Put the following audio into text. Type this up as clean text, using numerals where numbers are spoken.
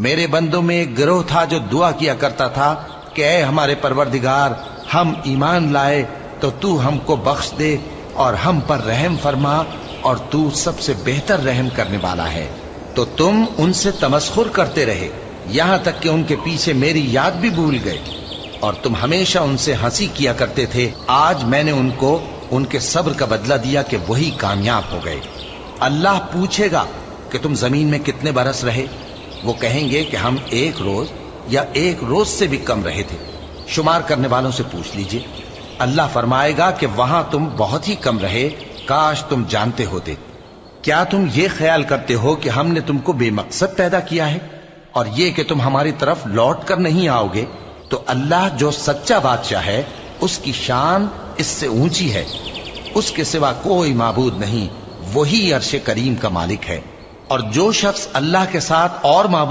میرے بندوں میں ایک گروہ تھا جو دعا کیا کرتا تھا کہ اے ہمارے پروردگار، ہم ایمان لائے تو تو ہم کو بخش دے اور ہم پر رحم فرما، اور تو سب سے بہتر رحم کرنے والا ہے۔ تو تم ان سے تمسخر کرتے رہے، یہاں تک کہ ان کے پیچھے میری یاد بھی بھول گئے، اور تم ہمیشہ ان سے ہنسی کیا کرتے تھے۔ آج میں نے ان کو ان کے صبر کا بدلہ دیا کہ وہی کامیاب ہو گئے۔ اللہ پوچھے گا کہ تم زمین میں کتنے برس رہے؟ وہ کہیں گے کہ ہم 1 روز یا 1 روز سے بھی کم رہے تھے۔ شمار کرنے والوں سے پوچھ لیجئے۔ اللہ فرمائے گا کہ وہاں تم بہت ہی کم رہے، کاش تم جانتے ہوتے۔ کیا تم یہ خیال کرتے ہو کہ ہم نے تم کو بے مقصد پیدا کیا ہے، اور یہ کہ تم ہماری طرف لوٹ کر نہیں آؤ گے؟ تو اللہ جو سچا بادشاہ ہے، اس کی شان اس سے اونچی ہے، اس کے سوا کوئی معبود نہیں، وہی عرش کریم کا مالک ہے۔ اور جو شخص اللہ کے ساتھ اور معبود